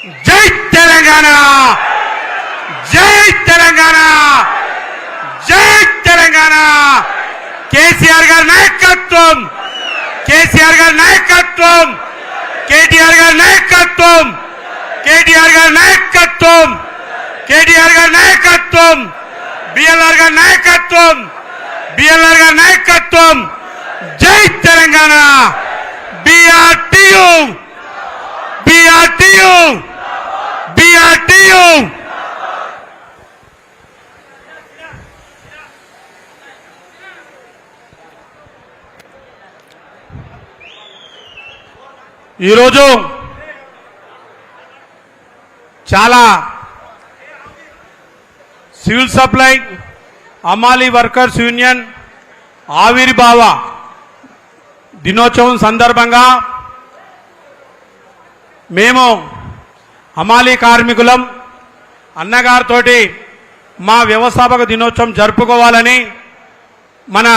జై తెలంగాణ, జై తెలంగాణ, జై తెలంగాణ. కేసీఆర్ గారి నాయకత్వం, కేసీఆర్ గారి నాయకత్వం, కేటీఆర్ గారి నాయకత్వం, కేటీఆర్ గారి నాయకత్వం, కేటీఆర్ గారి నాయకత్వం, బిఎల్ఆర్ గారి నాయకత్వం, బిఎల్ఆర్ గారి నాయకత్వం. జై తెలంగాణ. బిఆర్టీయూ, బిఆర్టీయూ, బిఆర్టీయూ. ఈరోజు చాలా సివిల్ సప్లై అమాలి వర్కర్స్ యూనియన్ ఆవిర్భావ దినోత్సవం సందర్భంగా మేము అమాలి కార్మికులం అన్నగారితోటి మా వ్యవస్థాపక దినోత్సవం జరుపుకోవాలని మన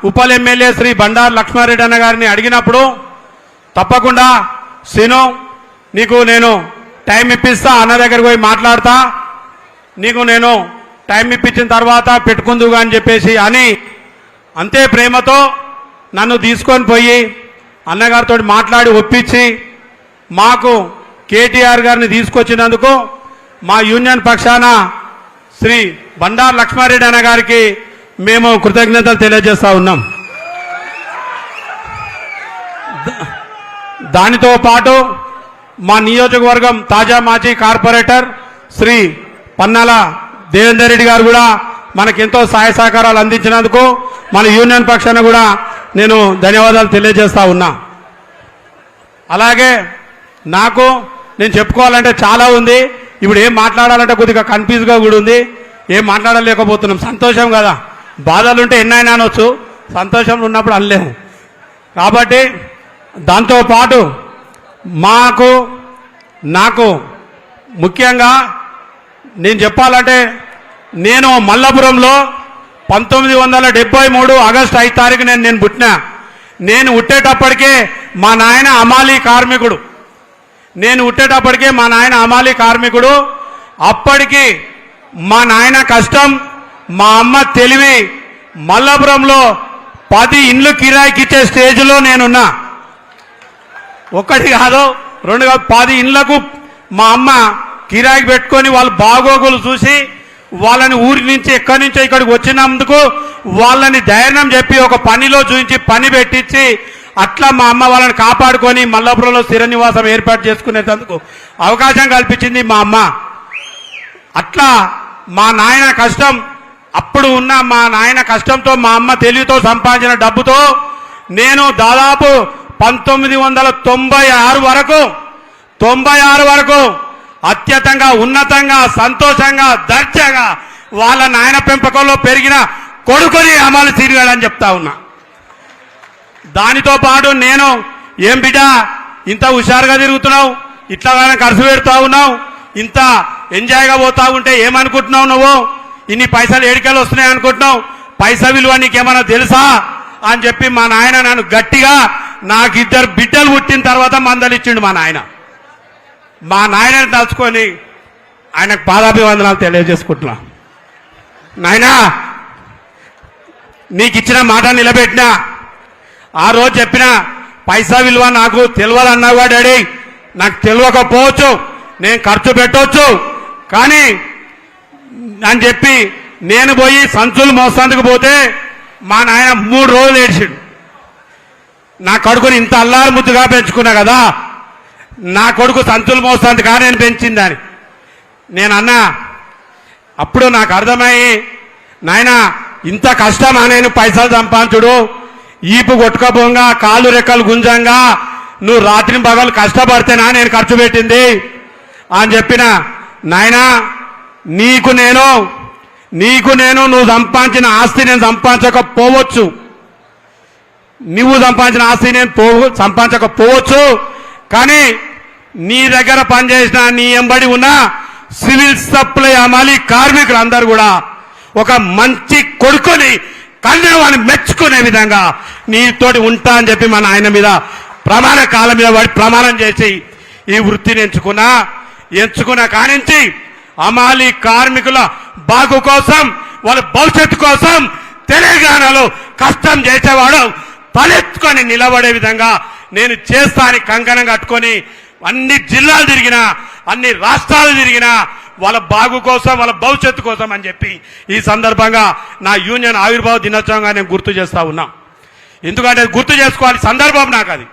ఉపల్ ఎమ్మెల్యే శ్రీ బండారు లక్ష్మారెడ్డి అన్న గారిని అడిగినప్పుడు తప్పకుండా సీను నీకు నేను టైం ఇప్పిస్తా, అన్న దగ్గరికి పోయి మాట్లాడతా, నీకు నేను టైం ఇప్పించిన తర్వాత పెట్టుకుందుగా అని చెప్పేసి అని అంతే ప్రేమతో నన్ను తీసుకొని పోయి అన్నగారితో మాట్లాడి ఒప్పించి మాకు కేటీఆర్ గారిని తీసుకొచ్చినందుకు మా యూనియన్ పక్షాన శ్రీ బండారు లక్ష్మారెడ్డి అన్న గారికి మేము కృతజ్ఞతలు తెలియజేస్తా ఉన్నాం. దానితో పాటు మా నియోజకవర్గం తాజా మాజీ కార్పొరేటర్ శ్రీ పన్నాల దేవేందర్ రెడ్డి గారు కూడా మనకెంతో సహాయ సహకారాలు అందించినందుకు మన యూనియన్ పక్షాన కూడా నేను ధన్యవాదాలు తెలియజేస్తా ఉన్నా. అలాగే నేను చెప్పుకోవాలంటే చాలా ఉంది. ఇప్పుడు ఏం మాట్లాడాలంటే కొద్దిగా కన్ఫ్యూజ్గా కూడా ఉంది, ఏం మాట్లాడలేకపోతున్నాం. సంతోషం కదా, బాధలుంటే ఎన్నైనా అనొచ్చు, సంతోషంలో ఉన్నప్పుడు అనలేము. కాబట్టి దాంతోపాటు నాకు ముఖ్యంగా నేను చెప్పాలంటే నేను మల్లాపురంలో 1973 ఆగస్టు 5 తారీఖు నేను పుట్టినా. నేను పుట్టేటప్పటికే మా నాయన అమాలి కార్మికుడు. అప్పటికి మా నాయన కష్టం, మా అమ్మ తెలివి, మల్లాపురంలో 10 ఇండ్లు కిరాయికి ఇచ్చే స్టేజ్లో నేనున్నా. ఒకటి కాదు, రెండు కాదు, 10 ఇండ్లకు మా అమ్మ కిరాయికి పెట్టుకొని వాళ్ళ బాగోగులు చూసి వాళ్ళని ఊరి నుంచి ఎక్కడి నుంచో ఇక్కడికి వచ్చినందుకు వాళ్ళని ధైర్యం చెప్పి ఒక పనిలో చూపించి పని పెట్టించి అట్లా మా అమ్మ వాళ్ళని కాపాడుకొని మల్లాపురంలో స్థిర నివాసం ఏర్పాటు చేసుకునేందుకు అవకాశం కల్పించింది మా అమ్మ. అట్లా మా నాయన కష్టం, అప్పుడు ఉన్న మా నాయన కష్టంతో మా అమ్మ తెలివితో సంపాదించిన డబ్బుతో నేను దాదాపు 1996 వరకు అత్యంతంగా ఉన్నతంగా సంతోషంగా దర్జాగా వాళ్ళ నాయన పెంపకంలో పెరిగిన కొడుకుని అమలు తిరిగాడని చెప్తా ఉన్నా. దానితో పాటు నేను ఏం బిడ్డ ఇంత హుషారుగా తిరుగుతున్నావు, ఇట్లాగానే ఖర్చు పెడతా ఉన్నావు, ఇంత ఎంజాయ్గా పోతా ఉంటే ఏమనుకుంటున్నావు, నువ్వు ఇన్ని పైసలు ఏడికెళ్ళి వస్తున్నాయి అనుకుంటున్నావు, పైసా విలువ నీకేమన్నా తెలుసా అని చెప్పి మా నాయన నన్ను గట్టిగా, నాకు 2 బిడ్డలు పుట్టిన తర్వాత మందలిచ్చిండు మా నాయనని తలుచుకొని ఆయనకు పాదాభివందనాలు తెలియజేసుకుంటున్నా. నాయనా నీకు ఇచ్చిన మాట నిలబెట్టినా, ఆ రోజు చెప్పిన పైసా విలువ నాకు తెలియదన్నావుగా డాడీ, నాకు తెలియకపోవచ్చు, నేను ఖర్చు పెట్టవచ్చు, కానీ అని చెప్పి నేను పోయి సంచులు మోసేందుకు పోతే మా నాయన 3 రోజులు ఏడ్చిండు. నా కొడుకుని ఇంత అల్లారు ముద్దుగా పెంచుకున్నా కదా, నా కొడుకు సంచులు మోసేందుకా నేను పెంచిందని నేను అన్నా. అప్పుడు నాకు అర్థమయ్యి, నాయన ఇంత కష్టమా నేను పైసలు సంపాదించుడు, ఈపు కొట్టుకపోగా కాళ్ళు రెక్కలు గుంజంగా నువ్వు రాత్రి పగలు కష్టపడితేనా నేను ఖర్చు పెట్టింది అని చెప్పిన. నాయనా నీకు నేను నువ్వు సంపాదించిన ఆస్తి నేను సంపాదించకపోవచ్చు, నువ్వు సంపాదించిన ఆస్తి నేను సంపాదించకపోవచ్చు, కానీ నీ దగ్గర పనిచేసిన నీ ఎంబడి ఉన్న సివిల్ సప్లై అమాలి కార్మికులందరూ కూడా ఒక మంచి కొడుకుని కన్యవాన్ని మెచ్చుకునే విధంగా నీతోటి ఉంటా అని చెప్పి మన ఆయన మీద ప్రమాణ కాలం మీద వాడి ప్రమాణం చేసి ఈ వృత్తిని ఎంచుకున్నా. ఎంచుకున్న కానించి అమాలి కార్మికుల బాగు కోసం వాళ్ళ భవిష్యత్తు కోసం తెలంగాణలో కష్టం చేసేవాడు తలెత్తుకొని నిలబడే విధంగా నేను చేస్తానని కంకణం కట్టుకొని అన్ని జిల్లాలు తిరిగినా అన్ని రాష్ట్రాలు తిరిగినా వాళ్ళ బాగు కోసం వాళ్ళ భవిష్యత్తు కోసం అని చెప్పి ఈ సందర్భంగా నా యూనియన్ ఆవిర్భావ దినోత్సవంగా నేను గుర్తు చేస్తా ఉన్నా. ఎందుకంటే గుర్తు చేసుకోవాలి సందర్భం నాకు అది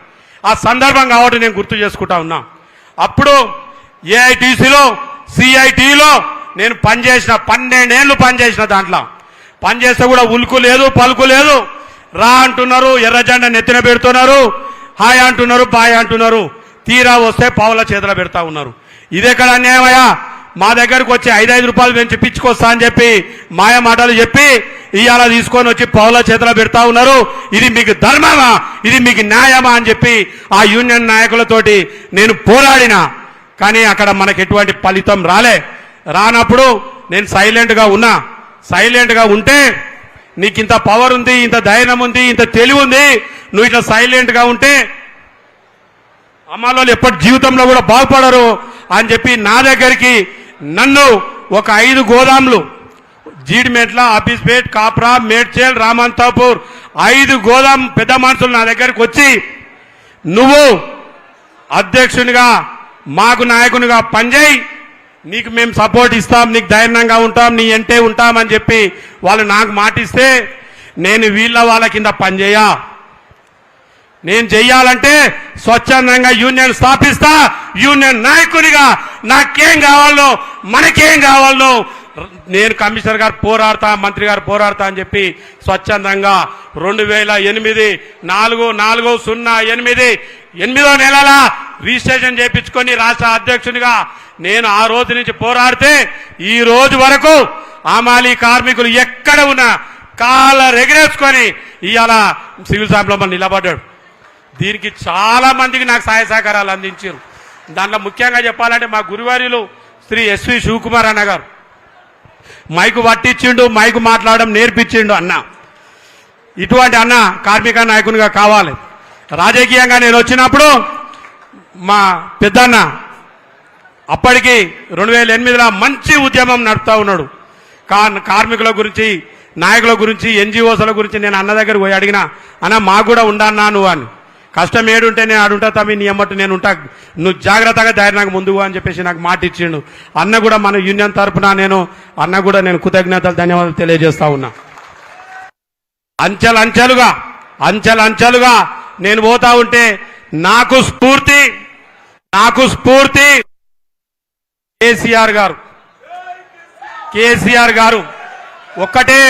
ఆ సందర్భం కాబట్టి నేను గుర్తు చేసుకుంటా ఉన్నా. అప్పుడు ఏఐటీసీలో సిఐటిలో నేను పనిచేసిన 12 ఏళ్ళు పనిచేసిన దాంట్లో పనిచేస్తే కూడా ఉలుకు లేదు పలుకు లేదు. రా అంటున్నారు, ఎర్ర జెండా నెత్తిన పెడుతున్నారు, హాయ్ అంటున్నారు, బాయ్ అంటున్నారు, తీరా వస్తే పావుల చేతుల పెడతా ఉన్నారు. ఇదెక్కడ అన్యాయమయ్యా? మా దగ్గరకు వచ్చి 5 రూపాయలు పెంచి పిచ్చుకొస్తా అని చెప్పి మాయ మాటలు చెప్పి ఇవాళ తీసుకొని వచ్చి పావుల చేతుల పెడతా ఉన్నారు. ఇది మీకు ధర్మమా, ఇది మీకు న్యాయమా అని చెప్పి ఆ యూనియన్ నాయకులతోటి నేను పోరాడినా. కానీ అక్కడ మనకు ఎటువంటి ఫలితం రానప్పుడు నేను సైలెంట్గా ఉన్నా. సైలెంట్గా ఉంటే నీకు ఇంత పవర్ ఉంది, ఇంత ధైర్యం ఉంది, ఇంత తెలివి ఉంది, నువ్వు ఇట్లా సైలెంట్గా ఉంటే అమ్మాలో ఎప్పటి జీవితంలో కూడా బాగుపడరు అని చెప్పి నా దగ్గరికి నన్ను ఒక 5 గోదాములు జీడిమెట్ల, ఆఫీస్పేట్, కాప్రా, మేడ్చేల్, రామంతాపూర్ 5 గోదాం పెద్ద మనుషులు నా దగ్గరికి వచ్చి నువ్వు అధ్యక్షునిగా మాకు నాయకునిగా పనిచేయి, నీకు మేము సపోర్ట్ ఇస్తాం, నీకు ధైర్యంగా ఉంటాం, నీ ఎంటే ఉంటామని చెప్పి వాళ్ళు నాకు మాటిస్తే నేను వాళ్ళ కింద పనిచేయ. నేను చెయ్యాలంటే స్వచ్ఛందంగా యూనియన్ స్థాపిస్తా. యూనియన్ నాయకునిగా నాకేం కావాలో మనకేం కావాలో నేను కమిషనర్ గారు పోరాడతా, మంత్రి గారు పోరాడతా అని చెప్పి స్వచ్ఛందంగా 2008 4/4/08 8వ నెలల రిజిస్ట్రేషన్ చేయించుకొని రాష్ట్ర అధ్యక్షునిగా నేను ఆ రోజు నుంచి పోరాడితే ఈ రోజు వరకు అమాలి కార్మికులు ఎక్కడ ఉన్నా కాళ్ళ ఎగరేసుకొని ఇవాళ సివిల్ సప్లైలో నిలబడ్డాడు. దీనికి చాలా మందికి నాకు సహాయ సహకారాలు అందించారు. దాంట్లో ముఖ్యంగా చెప్పాలంటే మా గురువార్యులు శ్రీ ఎస్వి శివకుమార్ అన్న గారు మైకు పట్టించిండు, మైకు మాట్లాడడం నేర్పించిండు. అన్న ఇటువంటి అన్న కార్మిక నాయకునిగా కావాలి. రాజకీయంగా నేను వచ్చినప్పుడు మా పెద్దన్న అప్పటికి 2008లో మంచి ఉద్యమం నడుపుతా ఉన్నాడు. కార్మికుల గురించి, నాయకుల గురించి, ఎన్జిఓల గురించి నేను అన్న దగ్గర పోయి అడిగినా, అన్న మాకు కూడా ఉండన్నా నువ్వు అని. కష్టం ఏడుంటే నేను అడుంటా తమ్మి, నీ అమ్మట్టు నేను ఉంటా, నువ్వు జాగ్రత్తగా ధైర్యంగా ముందుగా అని చెప్పేసి నాకు మాట ఇచ్చిండు. అన్న కూడా మన యూనియన్ తరఫున అన్న కూడా నేను కృతజ్ఞతలు ధన్యవాదాలు తెలియజేస్తా ఉన్నా. అంచెలంచెలుగా నేను పోతా ఉంటే నాకు స్ఫూర్తి కేసీఆర్ గారు ఒక్కటే.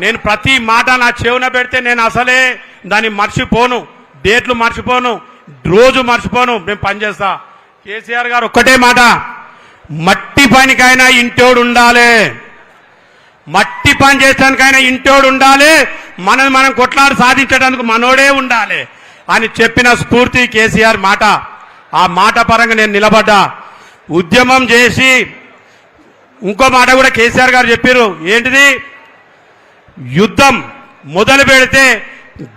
నేను ప్రతి మాట నా చెవున పెడితే నేను అసలే దాన్ని మర్చిపోను, డేట్లు మర్చిపోను, రోజు మర్చిపోను, మేము పనిచేస్తా. కేసీఆర్ గారు ఒక్కటే మాట, మట్టి పనికైనా ఇంటోడు ఉండాలి, మట్టి పని చేసానికైనా ఇంటోడు ఉండాలి, మనం కొట్లాడి సాధించడానికి మనోడే ఉండాలి అని చెప్పిన స్ఫూర్తి కేసీఆర్ మాట. ఆ మాట పరంగా నేను నిలబడ్డా. ఉద్యమం చేసి ఇంకో మాట కూడా కేసీఆర్ గారు చెప్పారు. ఏంటిది? యుద్ధం మొదలు పెడితే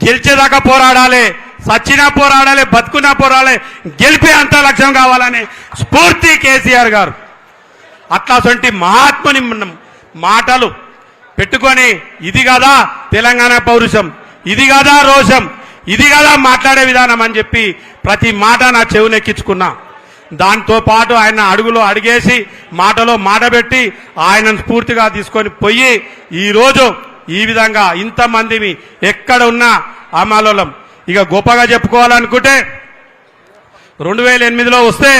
గెలిచేదాకా పోరాడాలి, సచ్చినా పోరాడాలి, బతుకున్నా పోరాడాలి, గెలిపే అంత లక్ష్యం కావాలని స్ఫూర్తి కేసీఆర్ గారు. అట్లాంటి మహాత్ముని మాటలు పెట్టుకొని ఇది కదా తెలంగాణ పౌరుషం, ఇది కదా రోషం, ఇది కదా మాట్లాడే విధానం అని చెప్పి ప్రతి మాట నా చెవునెక్కించుకున్నా. దాంతో పాటు ఆయన అడుగులో అడిగేసి మాటలో మాట పెట్టి ఆయనను స్ఫూర్తిగా తీసుకొని పోయి ఈరోజు ఈ విధంగా ఇంతమందిని ఎక్కడ ఉన్నా అమలోలం. ఇక గొప్పగా చెప్పుకోవాలనుకుంటే 2008లో వస్తే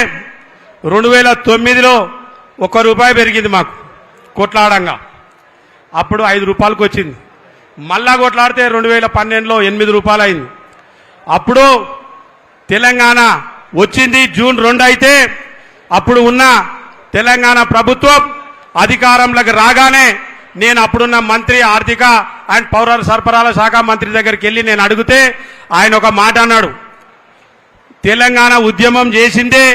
2009లో ₹1 పెరిగింది మాకు కొట్లాడంగా. అప్పుడు ₹5 వచ్చింది. మళ్ళా కొట్లాడితే 2012లో ₹8 అయింది. అప్పుడు తెలంగాణ వచ్చింది జూన్ 2 అయితే అప్పుడు ఉన్న తెలంగాణ ప్రభుత్వం అధికారంలోకి రాగానే నేను అప్పుడున్న మంత్రి ఆర్థిక అండ్ పౌర సరఫరాల శాఖ మంత్రి దగ్గరికి వెళ్ళి నేను అడిగితే ఆయన ఒక మాట అన్నాడు, తెలంగాణ ఉద్యమం చేసిందే,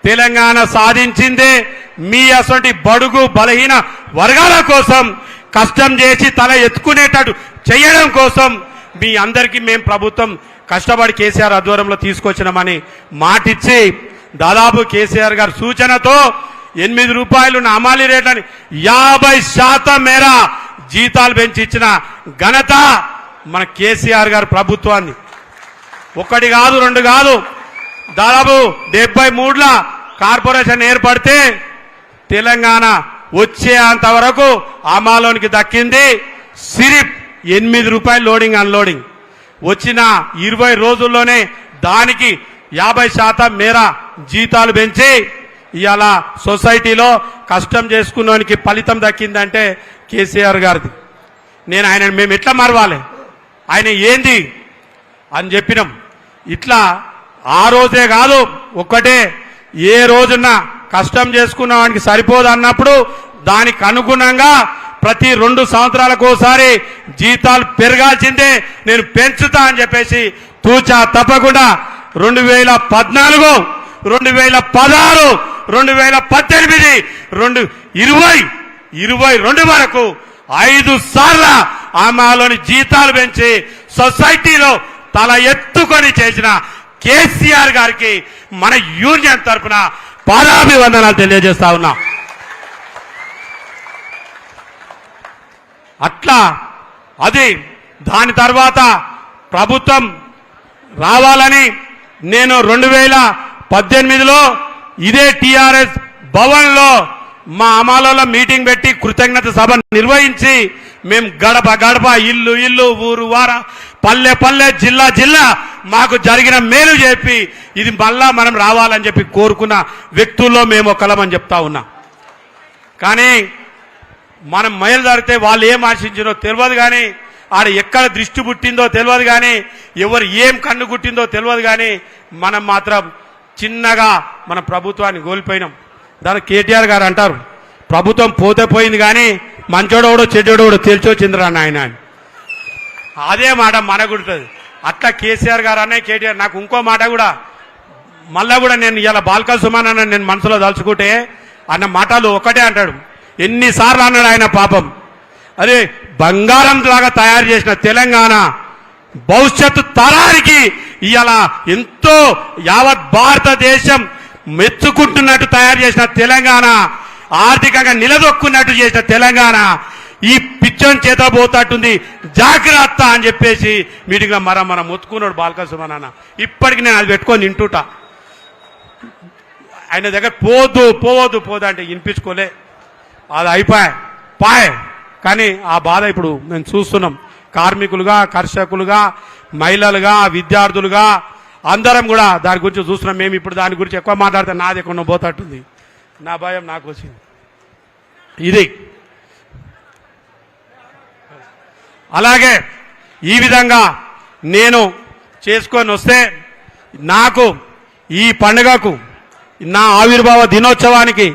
తెలంగాణ సాధించిందే మీ అసలు బడుగు బలహీన వర్గాల కోసం కష్టం చేసి తల ఎత్తుకునేటట్టు చేయడం కోసం మీ అందరికీ మేము ప్రభుత్వం కష్టపడి కేసీఆర్ ఆధ్వర్యంలో తీసుకొచ్చినామని మాటిచ్చి దాదాపు కేసీఆర్ గారి సూచనతో రూపాయలు ఉన్న హమాలీ రేట్లని 50% మేర జీతాలు పెంచి ఇచ్చిన ఘనత మన కేసీఆర్ గారి ప్రభుత్వాన్ని. ఒకటి కాదు, రెండు కాదు, దాదాపు 73ల కార్పొరేషన్ ఏర్పడితే తెలంగాణ వచ్చే అంతవరకు అమలులోనికి దక్కింది సిరిప్ 8 రూపాయలు లోడింగ్ అన్లోడింగ్. వచ్చిన 20 రోజుల్లోనే దానికి 50% మేర జీతాలు పెంచి ఇవాళ సొసైటీలో కష్టం చేసుకున్నోనికి ఫలితం దక్కిందంటే కేసీఆర్ గారిది. నేను ఆయన మేము ఎట్లా మరవాలి, ఆయన ఏంది అని చెప్పినాం. ఇట్లా ఆ రోజే కాదు, ఒక్కటే ఏ రోజున కష్టం చేసుకున్న వానికి సరిపోదు అన్నప్పుడు దానికి అనుగుణంగా ప్రతి 2 సంవత్సరాలకు ఒకసారి జీతాలు పెరగాల్సిందే, నేను పెంచుతా అని చెప్పేసి తూచా తప్పకుండా 2014, 2016, 2018, 2022 వరకు 5 సార్లు ఆమెలోని జీతాలు పెంచి సొసైటీలో తల ఎత్తుకొని చేసిన కేసీఆర్ గారికి మన యూనియన్ తరఫున పాదాభివందనాలు తెలియజేస్తా ఉన్నా. అట్లా అది దాని తర్వాత ప్రభుత్వం రావాలని నేను 2018లో ఇదే టిఆర్ఎస్ భవన్లో మా అమలలో మీటింగ్ పెట్టి కృతజ్ఞత సభ నిర్వహించి మేము గడప గడప, ఇల్లు ఇల్లు, ఊరు వార, పల్లె పల్లె, జిల్లా జిల్లా మాకు జరిగిన మేలు చెప్పి ఇది మళ్ళా మనం రావాలని చెప్పి కోరుకున్న వ్యక్తుల్లో మేము ఒకళ్ళమని చెప్తా ఉన్నా. కానీ మనం మేలు జరిగితే వాళ్ళు ఏం ఆశించినో తెలియదు, కానీ ఆడ ఎక్కడ దృష్టి పుట్టిందో తెలియదు, కానీ ఎవరు ఏం కన్ను గుట్టిందో తెలియదు, కానీ మనం మాత్రం చిన్నగా మన ప్రభుత్వాన్ని కోల్పోయినాం. దాని కేటీఆర్ గారు అంటారు, ప్రభుత్వం పోతే పోయింది కానీ మంచోడోడో చెడ్డోడోడో తెలిసొచ్చిందిరా నాయన అని. అదే మాట మనకుంటుంది. అట్లా కేసీఆర్ గారు అనే కేటీఆర్ నాకు ఇంకో మాట కూడా మళ్ళా కూడా నేను ఇలా బాల్కా సుమాన్ అన్న నేను మనసులో దలుచుకుంటే అన్న మాటలు ఒకటే అంటాడు. ఎన్నిసార్లు అన్నాడు ఆయన పాపం. అదే బంగారం లాగా తయారు చేసిన తెలంగాణ భవిష్యత్తు తరానికి ఇవాళ ఎంతో యావత్ భారతదేశం మెచ్చుకుంటున్నట్టు తయారు చేసిన తెలంగాణ, ఆర్థికంగా నిలదొక్కున్నట్టు చేసిన తెలంగాణ ఈ పిచ్చని చేత పోతట్టుంది, జాగ్రత్త అని చెప్పేసి మీటింగ్ లో మనం మొత్తుకున్నాడు బాల్కా సుమన్ అన్న. ఇప్పటికి నేను అది పెట్టుకొని వింటుటా. ఆయన దగ్గర పోదు పోవద్దు పోదు అంటే వినిపించుకోలే, అది పాయ్. కానీ ఆ బాధ ఇప్పుడు మేము చూస్తున్నాం. కార్మికులుగా, కర్షకులుగా, మహిళలుగా, విద్యార్థులుగా అందరం కూడా దాని గురించి చూస్తున్నాం. మేము ఇప్పుడు దాని గురించి ఎక్కువ మాట్లాడితే నాది ఎక్కడ పోతట్టుంది, నా భయం నాకు వచ్చింది. ఇది అలాగే ఈ విధంగా నేను చేసుకొని వస్తే నాకు ఈ పండుగకు, నా ఆవిర్భావ దినోత్సవానికి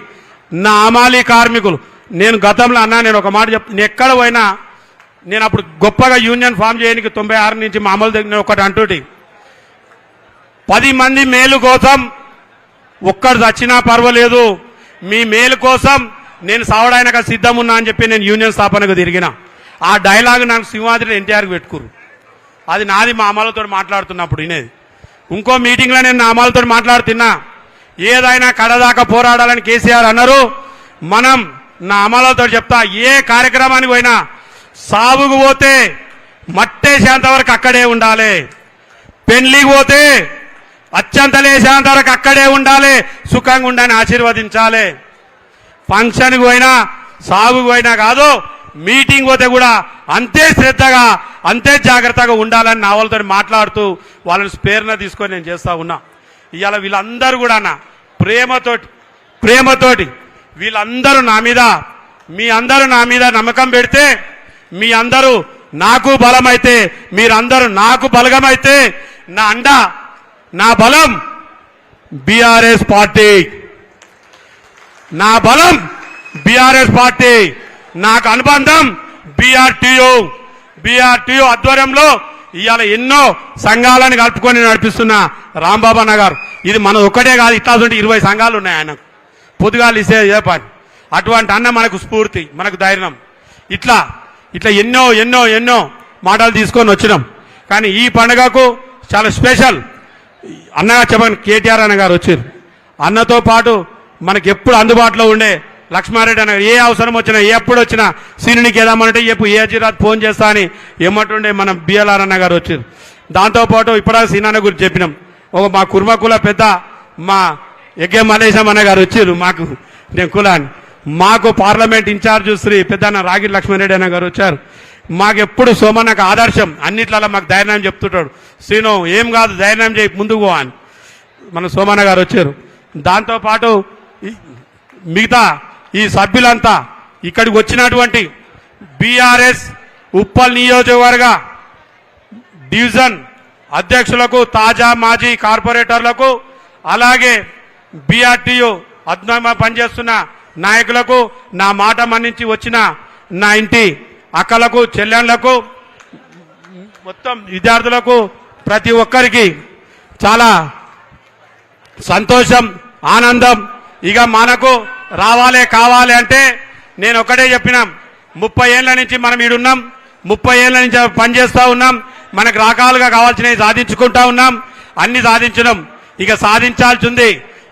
నా హమాలీ కార్మికులు, నేను గతంలో అన్నా నేను ఒక మాట చెప్తాను, నేను ఎక్కడ పోయినా నేను అప్పుడు గొప్పగా యూనియన్ ఫామ్ చేయడానికి 96 నుంచి మా అమలు దగ్గర ఒకటి అంటూటి, 10 మంది మేలు కోసం ఒక్కడు చచ్చినా పర్వాలేదు, మీ మేలు కోసం నేను సావడానిక సిద్ధం ఉన్నా అని చెప్పి నేను యూనియన్ స్థాపనకు తిరిగిన. ఆ డైలాగ్ నాకు సింహాద్రి ఎన్టీఆర్కి పెట్టుకురు. అది నాది మా అమలతో మాట్లాడుతున్నప్పుడు వినేది. ఇంకో మీటింగ్లో నేను నా అమలతో మాట్లాడుతున్నా, ఏదైనా కడదాకా పోరాడాలని కేసీఆర్ అన్నారు. మనం నా అమలతో చెప్తా, ఏ కార్యక్రమానికి పోయినా సాగుకు పోతే మట్టేసేంత వరకు అక్కడే ఉండాలి, పెళ్లికి పోతే అత్యంతలేసేంత వరకు అక్కడే ఉండాలి, సుఖంగా ఉండని ఆశీర్వదించాలి. ఫంక్షన్కి పోయినా సాగుకు పోయినా కాదు, మీటింగ్ పోతే కూడా అంతే శ్రద్ధగా అంతే జాగ్రత్తగా ఉండాలని నా వాళ్ళతో మాట్లాడుతూ వాళ్ళని స్పేర్న తీసుకొని నేను చేస్తా ఉన్నా. ఇవాళ వీళ్ళందరూ కూడా నా ప్రేమతోటి వీళ్ళందరూ నా మీద, మీ అందరూ నా మీద నమ్మకం పెడితే, మీ అందరూ నాకు బలమైతే, మీరందరూ నాకు బలగమైతే, నా అండ నా బలం బీఆర్ఎస్ పార్టీ, నా బలం బీఆర్ఎస్ పార్టీ, నాకు అనుబంధం బీఆర్టీయూ ఆధ్వర్యంలో ఇవాళ ఎన్నో సంఘాలను కలుపుకొని నడిపిస్తున్న రాంబాబు అన్న గారు. ఇది మన ఒక్కటే కాదు, ఇట్లా 20 సంఘాలు ఉన్నాయి ఆయనకు. పొద్దుగాలు ఇస్తే ఏ పని. అటువంటి అన్న మనకు స్ఫూర్తి, మనకు ధైర్యం. ఇట్లా ఎన్నో ఎన్నో ఎన్నో మాటలు తీసుకొని వచ్చినాం. కానీ ఈ పండుగకు చాలా స్పెషల్ అన్నగా చెప్పండి, కేటీఆర్ అన్న గారు వచ్చారు. అన్నతో పాటు మనకి ఎప్పుడు అందుబాటులో ఉండే లక్ష్మారెడ్డి అన్న ఏ అవసరం వచ్చినా ఎప్పుడు వచ్చినా సీనునికి ఏదామనంటే చెప్పు ఏ అజీరాజ్ ఫోన్ చేస్తా అని ఏమంటుండే మన బిఎల్ఆర్ అన్న గారు వచ్చారు. దాంతోపాటు ఇప్పుడు సీనాన్న గురించి చెప్పినాం. ఒక మా కుర్మకుల పెద్ద మా ఎగ్గే మలేశం అన్న గారు వచ్చారు మాకు, నేను కులాన్ని మాకు పార్లమెంట్ ఇన్ఛార్జ్ శ్రీ పెద్దన్న రాగి లక్ష్మారెడ్డి అన్న గారు వచ్చారు. మాకెప్పుడు సోమన్నకు ఆదర్శం, అన్నిట్లలో మాకు ధైర్యం చెప్తుంటాడు. శ్రీను ఏం కాదు ధైర్యం చేయి ముందుకు పో అని మన సోమన్న గారు వచ్చారు. దాంతోపాటు మిగతా ఈ సభ్యులంతా ఇక్కడికి వచ్చినటువంటి బీఆర్ఎస్ ఉప్పల్ నియోజకవర్గ డివిజన్ అధ్యక్షులకు, తాజా మాజీ కార్పొరేటర్లకు, అలాగే బీఆర్టీయూ అద్భుతంగా పనిచేస్తున్న నాయకులకు, నా మాట మన్నించి వచ్చిన నా ఇంటి అక్కలకు, చెల్లెళ్లకు, మొత్తం విద్యార్థులకు ప్రతి ఒక్కరికి చాలా సంతోషం, ఆనందం. ఇక మనకు రావాలే కావాలి అంటే నేను ఒకటే చెప్పినాం, 30 ఏళ్ల నుంచి మనం ఈడున్నాం, 30 ఏళ్ల నుంచి పనిచేస్తూ ఉన్నాం, మనకు రకాలుగా కావాల్సినవి సాధించుకుంటా ఉన్నాం, అన్ని సాధించడం. ఇక సాధించాల్సింది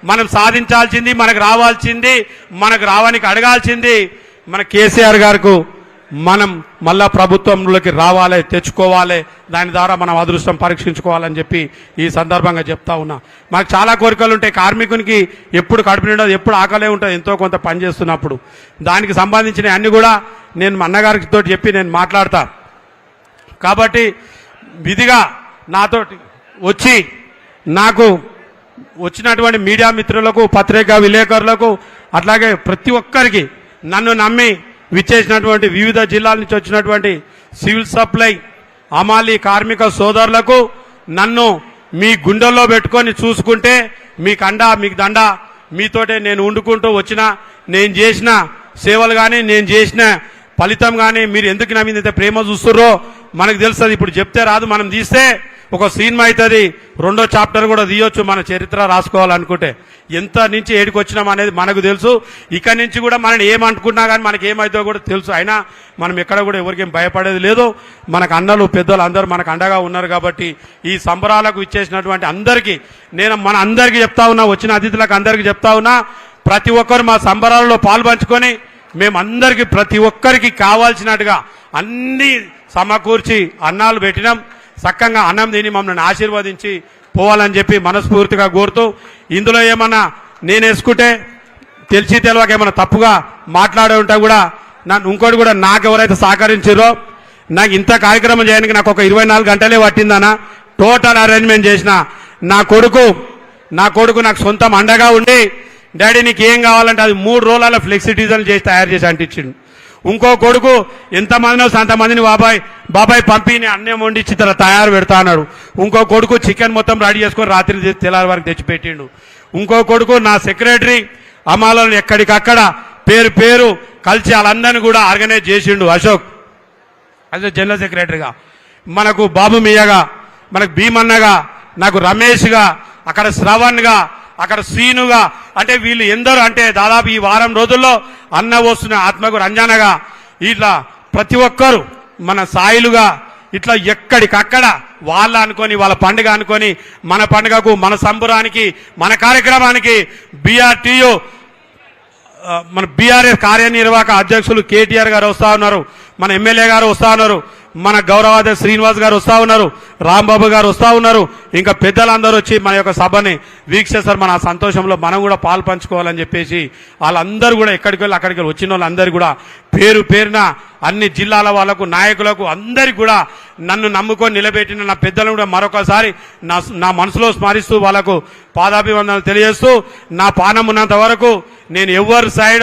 మనం సాధించాల్సింది, మనకు రావాల్సింది, మనకు రావానికి అడగాల్సింది మన కేసీఆర్ గారికి మనం మళ్ళా ప్రభుత్వంలోకి రావాలి, తెచ్చుకోవాలి, దాని ద్వారా మనం అదృష్టం పరీక్షించుకోవాలని చెప్పి ఈ సందర్భంగా చెప్తా ఉన్నా. మాకు చాలా కోరికలు ఉంటాయి. కార్మికునికి ఎప్పుడు కడుపు నిండదు, ఎప్పుడు ఆకలే ఉంటుంది ఎంతో కొంత పని చేస్తున్నప్పుడు. దానికి సంబంధించిన అన్ని కూడా నేను మా అన్నగారితో చెప్పి నేను మాట్లాడతా. కాబట్టి విధిగా నాతో వచ్చి నాకు వచ్చినటువంటి మీడియా మిత్రులకు, పత్రికా విలేకరులకు, అట్లాగే ప్రతి ఒక్కరికి నన్ను నమ్మి విచ్చేసినటువంటి వివిధ జిల్లాల నుంచి వచ్చినటువంటి సివిల్ సప్లై అమాలి కార్మిక సోదరులకు, నన్ను మీ గుండెల్లో పెట్టుకొని చూసుకుంటే మీకు అండా మీకు దండ, మీతోటే నేను వండుకుంటూ వచ్చిన, నేను చేసిన సేవలు కానీ నేను చేసిన ఫలితం కానీ మీరు ఎందుకు నా మీద ఇంత ప్రేమ చూస్తుర్రో మనకు తెలుస్తుంది. ఇప్పుడు చెప్తే రాదు, మనం తీస్తే ఒక సినిమా అవుతుంది, 2వ చాప్టర్ కూడా తీయొచ్చు మన చరిత్ర రాసుకోవాలనుకుంటే. ఎంత నుంచి ఏడికి వచ్చినాం అనేది మనకు తెలుసు. ఇక్కడి నుంచి కూడా మనం ఏమనుకున్నా కానీ మనకి ఏమవుతుందో కూడా తెలుసు. అయినా మనం ఎక్కడ కూడా ఎవరికేం భయపడేది లేదు. మనకు అన్నలు పెద్దలు అందరూ మనకు అండగా ఉన్నారు. కాబట్టి ఈ సంబరాలకు ఇచ్చేసినటువంటి అందరికీ నేను మన అందరికీ చెప్తా ఉన్నా, వచ్చిన అతిథులకు అందరికీ చెప్తా ఉన్నా, ప్రతి ఒక్కరు మా సంబరాలలో పాల్పంచుకొని మేమందరికీ ప్రతి ఒక్కరికి కావాల్సినట్టుగా అన్ని సమకూర్చి అన్నాలు పెట్టినాం. చక్కగా అన్నం తిని మమ్మల్ని ఆశీర్వదించి పోవాలని చెప్పి మనస్ఫూర్తిగా కోరుతూ, ఇందులో ఏమన్నా నేను వేసుకుంటే తెలిసి తెలియక ఏమన్నా తప్పుగా మాట్లాడే ఉంటా కూడా నన్ను ఇంకోటి కూడా నాకు ఎవరైతే సహకరించారో, నాకు ఇంత కార్యక్రమం చేయడానికి నాకు ఒక 24 గంటలే పట్టిందనా, టోటల్ అరేంజ్మెంట్ చేసిన నా కొడుకు నాకు సొంతం అండగా ఉండి, డాడీ నీకు ఏం కావాలంటే అది 3 రోజుల ఫ్లెక్సీ డిజైన్ చేసి తయారు చేసి అంటించిండు. ఇంకో కొడుకు ఎంతమందినో అంతమందిని బాబాయ్ పంపి అన్నం వండించి తయారు పెడతా అన్నాడు. ఇంకో కొడుకు చికెన్ మొత్తం రెడీ చేసుకొని రాత్రి తెల్లారి వరకు తెచ్చిపెట్టిండు. ఇంకో కొడుకు నా సెక్రటరీ అమ్మాలను ఎక్కడికక్కడ పేరు కలిసి వాళ్ళందరినీ కూడా ఆర్గనైజ్ చేసిండు. అశోక్ అదే జనరల్ సెక్రటరీగా, మనకు బాబు మియాగా, మనకు భీమన్నగా, నాకు రమేష్గా, అక్కడ శ్రవణ్గా, అక్కడ శ్రీనుగా, అంటే వీళ్ళు ఎందరో, అంటే దాదాపు ఈ వారం రోజుల్లో అన్న వస్తున్న ఆత్మకు రంజానగా, ఇట్లా ప్రతి ఒక్కరు మన సాయిలుగా, ఇట్లా ఎక్కడికక్కడ వాళ్ళ అనుకొని వాళ్ళ పండుగ అనుకొని మన పండుగకు, మన సంబరానికి, మన కార్యక్రమానికి బీఆర్టీయూ మన బీఆర్ఎస్ కార్యనిర్వాహక అధ్యక్షులు కేటీఆర్ గారు వస్తా ఉన్నారు, మన ఎమ్మెల్యే గారు వస్తా ఉన్నారు, మన గౌరవాధ్య శ్రీనివాస్ గారు వస్తా ఉన్నారు, రాంబాబు గారు వస్తా ఉన్నారు, ఇంకా పెద్దలందరూ వచ్చి మన యొక్క సభని వీక్షిస్తారు. మన సంతోషంలో మనం కూడా పాలు పంచుకోవాలని చెప్పేసి వాళ్ళందరూ కూడా ఎక్కడికి వెళ్ళి అక్కడికి వెళ్ళి వచ్చిన వాళ్ళందరూ కూడా పేరున అన్ని జిల్లాల వాళ్ళకు, నాయకులకు అందరికీ కూడా నన్ను నమ్ముకొని నిలబెట్టిన నా పెద్దలను కూడా మరొకసారి నా మనసులో స్మరిస్తూ వాళ్ళకు పాదాభివందనలు తెలియజేస్తూ, నా పానం ఉన్నంత వరకు నేను ఎవరి సైడ్